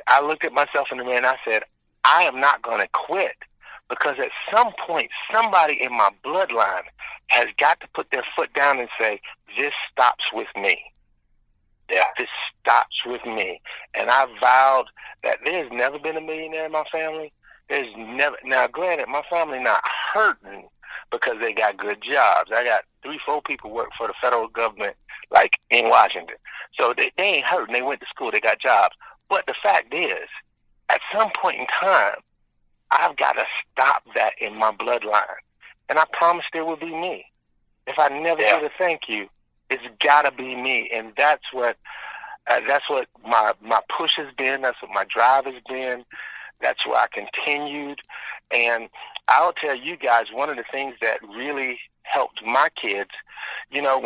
I looked at myself in the mirror and I said, I am not going to quit, because at some point, somebody in my bloodline has got to put their foot down and say, this stops with me. Yeah, this stops with me. And I vowed that there's never been a millionaire in my family. There's never. Now, granted, my family not hurting because they got good jobs. I got 3-4 people work for the federal government, like in Washington. So they ain't hurting. They went to school. They got jobs. But the fact is, at some point in time, I've got to stop that in my bloodline. And I promised it would be me. If I never get a thank you, it's got to be me. And that's what my push has been. That's what my drive has been. That's where I continued. And I'll tell you guys, one of the things that really helped my kids, you know,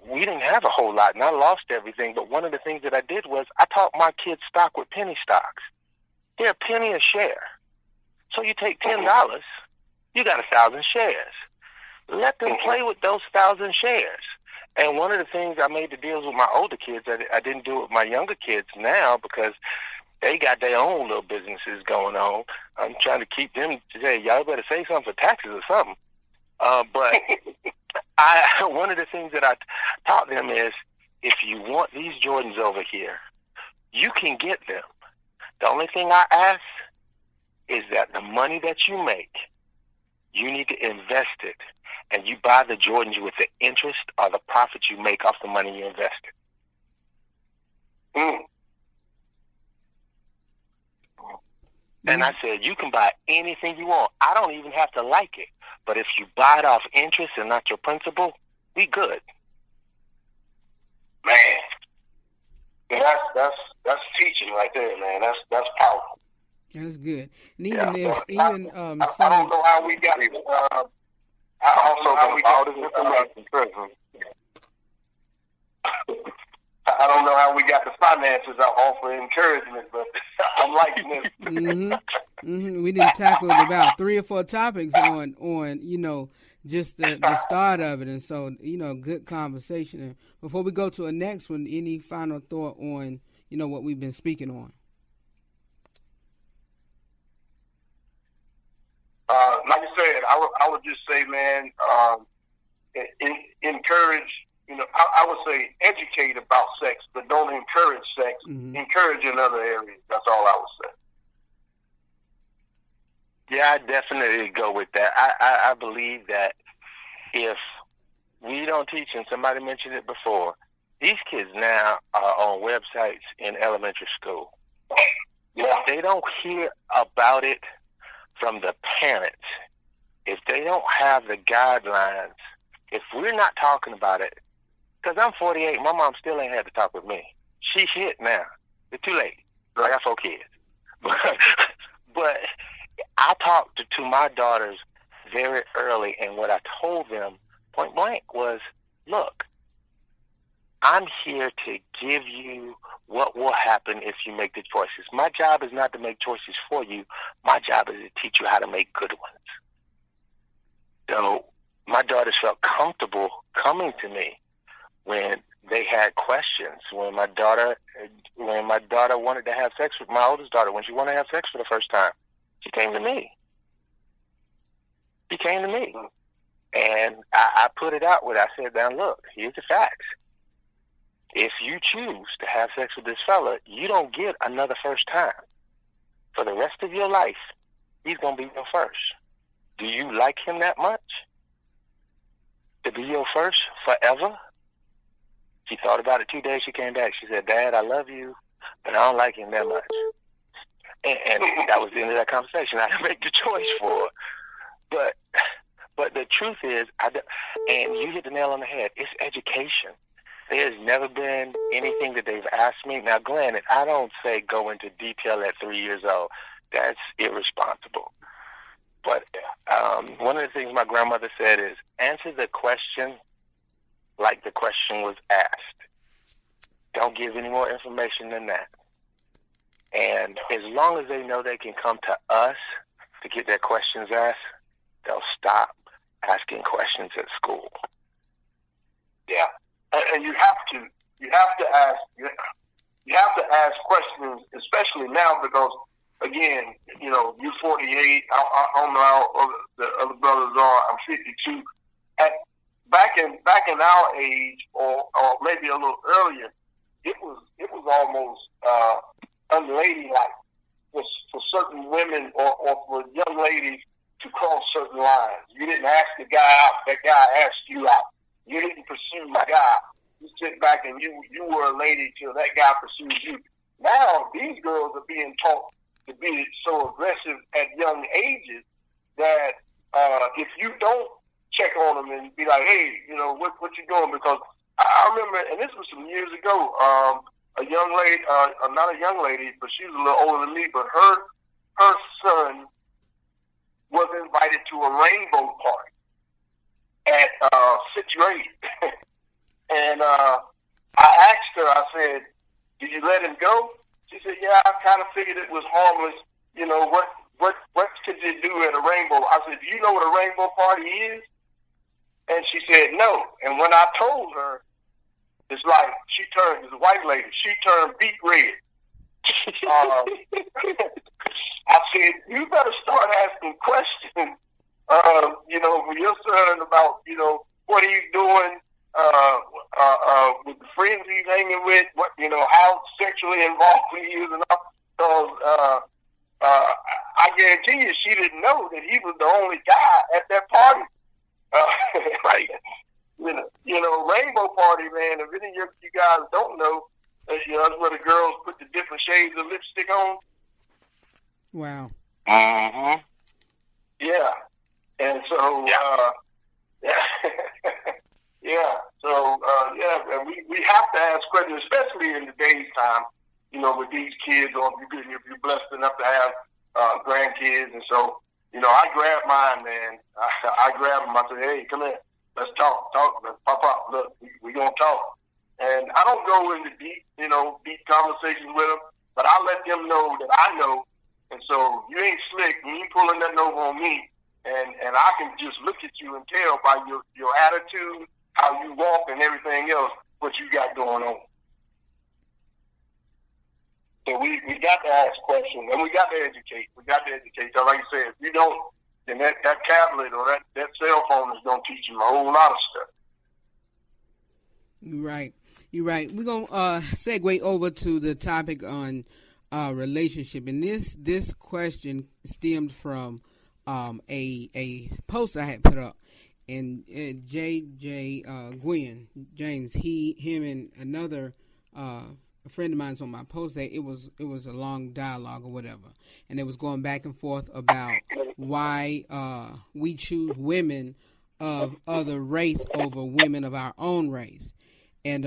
we didn't have a whole lot, and I lost everything, but one of the things that I did was I taught my kids stock with penny stocks. They're a penny a share. So you take $10, you got 1,000 shares. Let them play with those 1,000 shares. And one of the things I made the deals with my older kids that I didn't do with my younger kids now, because they got their own little businesses going on. I'm trying to keep them to say, y'all better say something for taxes or something. But one of the things that I taught them is, if you want these Jordans over here, you can get them. The only thing I ask is that the money that you make, you need to invest it, and you buy the Jordans with the interest or the profit you make off the money you invested. And I said, you can buy anything you want. I don't even have to like it. But if you buy it off interest and not your principal, we good. Man, that's teaching right there, man. That's powerful. That's good. And even I don't know how we got it. I also got all this information prison. I don't know how we got the finances. I offer encouragement, but I'm liking this. We didn't tackle about 3 or 4 topics on you know, just the start of it, and so, you know, good conversation. And before we go to a next one, any final thought on, you know, what we've been speaking on? Like I said, I would just say, man, encourage. You know, I would say educate about sex, but don't encourage sex. Encourage in other areas. That's all I would say. Yeah, I definitely go with that. I believe that if we don't teach, and somebody mentioned it before, these kids now are on websites in elementary school. Yeah. If they don't hear about it from the parents, if they don't have the guidelines, if we're not talking about it, because I'm 48, my mom still ain't had to talk with me. She's hit now. It's too late. I got 4 kids. But I talked to my daughters very early, and what I told them point blank was, look, I'm here to give you what will happen if you make the choices. My job is not to make choices for you. My job is to teach you how to make good ones. So my daughters felt comfortable coming to me when they had questions. When my daughter wanted to have sex with my oldest daughter, when she wanted to have sex for the first time, she came to me. She came to me. And I put it out with her. I said, now look, here's the facts. If you choose to have sex with this fella, you don't get another first time. For the rest of your life, he's going to be your first. Do you like him that much? To be your first forever? She thought about it 2 days. She came back. She said, Dad, I love you, but I don't like him that much. And that was the end of that conversation. I didn't make the choice for her. But the truth is, and you hit the nail on the head, it's education. There's never been anything that they've asked me. Now, granted, I don't say go into detail at 3 years old. That's irresponsible. But one of the things my grandmother said is, answer the question like the question was asked. Don't give any more information than that. And as long as they know they can come to us to get their questions asked, they'll stop asking questions at school. Yeah. And you have to ask questions, especially now because, again, you're 48. I don't know how the other brothers are. I'm 52. Back in our age, or maybe a little earlier, it was almost unladylike for certain women or for young ladies to cross certain lines. You didn't ask the guy out; that guy asked you out. You didn't pursue the guy. You sit back and you were a lady till that guy pursued you. Now these girls are being taught to be so aggressive at young ages that if you don't check on them and be like, hey, what you doing? Because I remember, and this was some years ago, a young lady, not a young lady, but she was a little older than me, but her son was invited to a rainbow party at 6th grade. And I asked her, I said, did you let him go? She said, yeah, I kind of figured it was harmless. What could you do at a rainbow? I said, do you know what a rainbow party is? And she said, no. And when I told her, it's like this white lady, she turned beet red. I said, you better start asking questions, for your son about, what he's doing, with the friends he's hanging with, what, how sexually involved he is and all. Because I guarantee you she didn't know that he was the only guy at that party. Right. Rainbow party, man, if any of you guys don't know, that's where the girls put the different shades of lipstick on. Wow. Mm-hmm. Yeah. And so, and we have to ask questions, especially in today's time, with these kids, or if you're blessed enough to have grandkids. And so, I grabbed mine, man. I grabbed him. I said, hey, come here. Let's talk. Let's pop. Look, we going to talk. And I don't go into deep conversations with them, but I let them know that I know. And so you ain't slick when you pulling nothing over on me. And I can just look at you and tell by your attitude, how you walk, and everything else, what you got going on. So we got to ask questions, and we got to educate. So like you said, if you don't, then that tablet or that cell phone is going to teach you a whole lot of stuff. You're right. We're going to segue over to the topic on relationship. And this question stemmed from a post I had put up. And J. Gwynn James, him and another a friend of mine's on my post that it was a long dialogue or whatever, and it was going back and forth about why we choose women of other race over women of our own race, and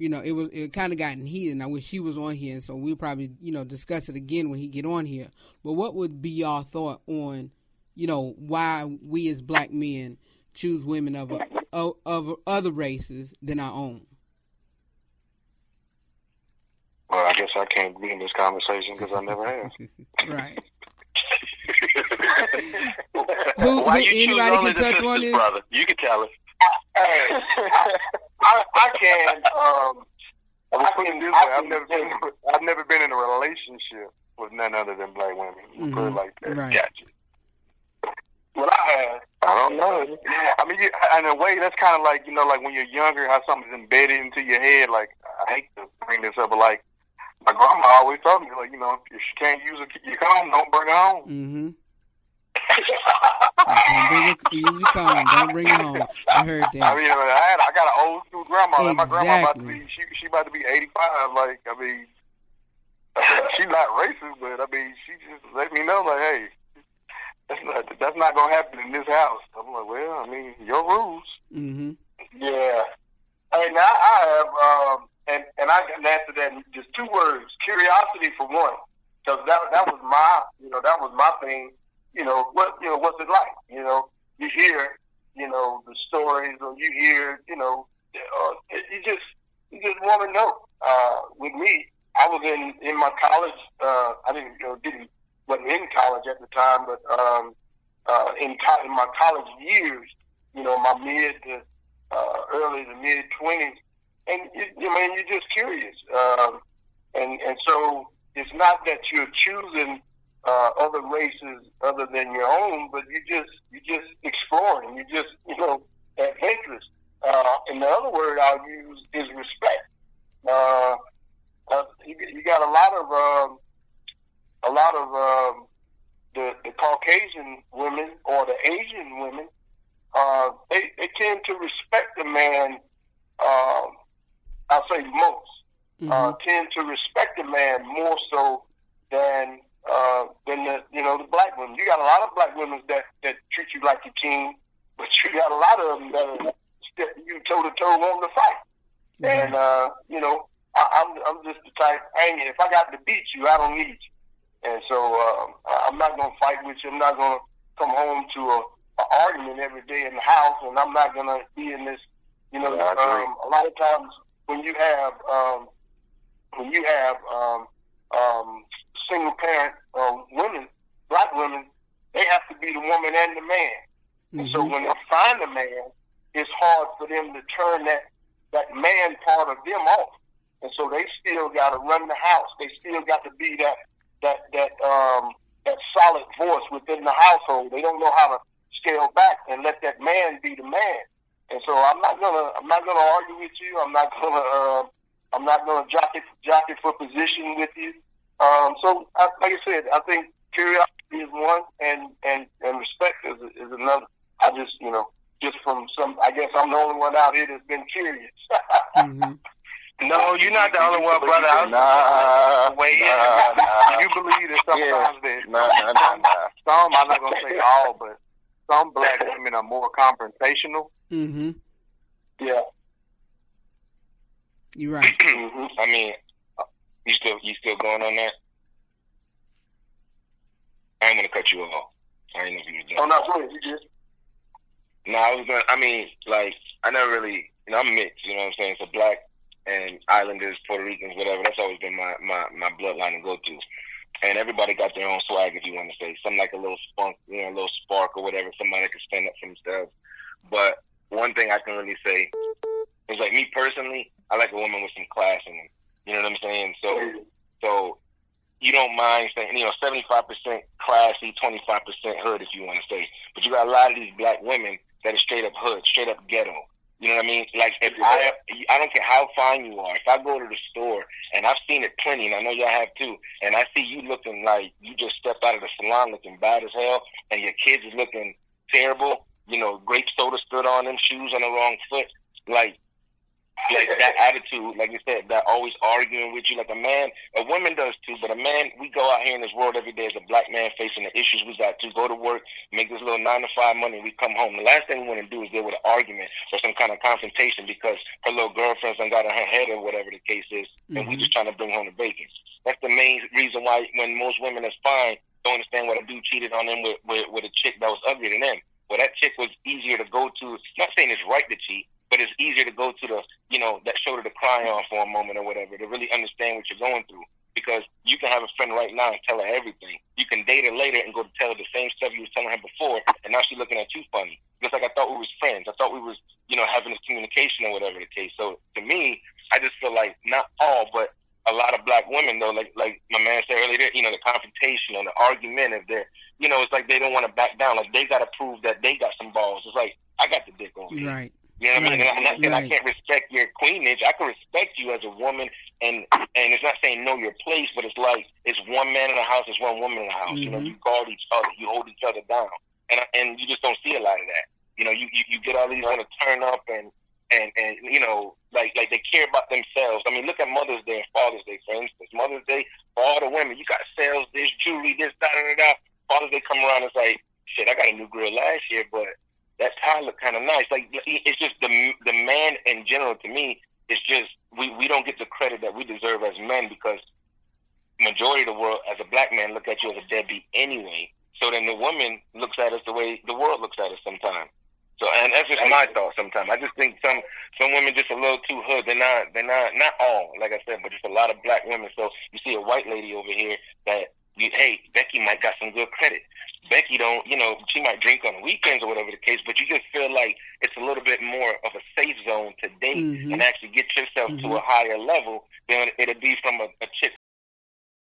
it kind of gotten heated. And I wish she was on here, and so we'll probably discuss it again when he get on here. But what would be your thought on why we as black men choose women of other races than our own? Well, I guess I can't be in this conversation because I never have. Right. who anybody can touch on this? Brother, you can tell us. I can. I've never been in a relationship with none other than black women. Mm-hmm. Put it like that. Right. Gotcha. Well, I don't know. I mean, in a way, that's kind of like like when you're younger, how something's embedded into your head. Like, I hate to bring this up, but like my grandma always told me, like, if she can't use your comb, don't bring her home. Mm-hmm. Use your comb, don't bring her home. I heard that. I mean, I got an old school grandma. Exactly. My grandma about to be 85. Like, I mean, she's not racist, but I mean, she just let me know, like, hey, that's not gonna happen in this house. I'm like, well, I mean, your rules. Mm-hmm. Yeah. Hey, now I have, and I can answer that in just 2 words: curiosity for one, because that was my thing. What's it like? You hear, the stories, or you hear, you just want to know. With me, I was in my college. Wasn't in college at the time, but in my college years, my mid to early to mid 20s, and you're just curious. And And so it's not that you're choosing other races other than your own, but you're just exploring. You're just, adventurous. And the other word I'll use is respect. You got a lot of the Caucasian women or the Asian women. They tend to respect the man. I'll say most tend to respect the man more so than the black women. You got a lot of black women that treat you like a king, but you got a lot of them that are step you toe to toe wanting to fight. And I'm just the type. Hey, if I got to beat you, I don't need you. And so I'm not gonna fight with you. I'm not gonna come home to an argument every day in the house, and I'm not gonna be in this. A lot of times when you have single parent women, black women, they have to be the woman and the man. And so when they find a man, it's hard for them to turn that man part of them off. And so they still got to run the house. They still got to be that solid voice within the household. They don't know how to scale back and let that man be the man. And so I'm not gonna argue with you. I'm not gonna jockey for position with you. So like I said, I think curiosity is one, and respect is another. I just from some, I guess I'm the only one out here that's been curious. No, you're not the only one, brother. You believe that sometimes that some, I'm not gonna say all, but some black women are more confrontational. Yeah. You're right. I mean, you still going on that? I ain't gonna cut you off. I ain't know if you was done. Oh no, go ahead. You just. No, I was gonna. I mean, like, I never really. I'm mixed. You know what I'm saying? So black and Islanders, Puerto Ricans, whatever. That's always been my bloodline to go to. And everybody got their own swag, if you want to say. Some like a little spunk, a little spark or whatever. Somebody that can stand up for themselves. But one thing I can really say is, like, me personally, I like a woman with some class in them. You know what I'm saying? So you don't mind saying, 75% classy, 25% hood, if you want to say. But you got a lot of these black women that are straight up hood, straight up ghetto. You know what I mean? Like, if I don't care how fine you are. If I go to the store, and I've seen it plenty, and I know y'all have too, and I see you looking like you just stepped out of the salon looking bad as hell, and your kids is looking terrible, grape soda stood on them, shoes on the wrong foot, like that attitude, like you said, that always arguing with you like a man. A woman does too, but a man, we go out here in this world every day as a black man facing the issues we got to go to work, make this little 9-to-5 money, we come home. The last thing we want to do is deal with an argument or some kind of confrontation because her little girlfriend's done got on her head or whatever the case is, and we just trying to bring home the bacon. That's the main reason why when most women that's fine don't understand what a dude cheated on them with a chick that was uglier than them. Well, that chick was easier to go to. Not saying it's right to cheat, but it's easier to go to the, that shoulder to cry on for a moment or whatever, to really understand what you're going through. Because you can have a friend right now and tell her everything. You can date her later and go to tell her the same stuff you was telling her before, and now she's looking at you funny. Just like I thought we was friends. I thought we was, having this communication or whatever the case. So to me, I just feel like not all, but a lot of black women, though, like my man said earlier, the confrontation or the argument, if they're, it's like they don't want to back down. Like, they got to prove that they got some balls. It's like, I got the dick on me. Right. You know what I mean? And I'm not saying I can't respect your queenage. I can respect you as a woman, and it's not saying know your place, but it's like it's one man in the house, it's one woman in the house. You guard each other, you hold each other down, and you just don't see a lot of that. You get all these want to turn up and like they care about themselves. I mean, look at Mother's Day and Father's Day, for instance. Mother's Day for all the women, you got sales, this jewelry, this, da da da da. Father's Day come around, it's like, shit, I got a new grill last year, but that tie look kind of nice. Like, it's just the man in general, to me, it's just we don't get the credit that we deserve as men, because majority of the world, as a black man, look at you as a deadbeat anyway. So then the woman looks at us the way the world looks at us sometimes. So, and that's just my thought sometimes. I just think some women just a little too hood. They're not all, like I said, but just a lot of black women. So you see a white lady over here that, hey, Becky might got some good credit. Becky don't, she might drink on the weekends or whatever the case, but you just feel like it's a little bit more of a safe zone to date and actually get yourself to a higher level than it'll be from a chick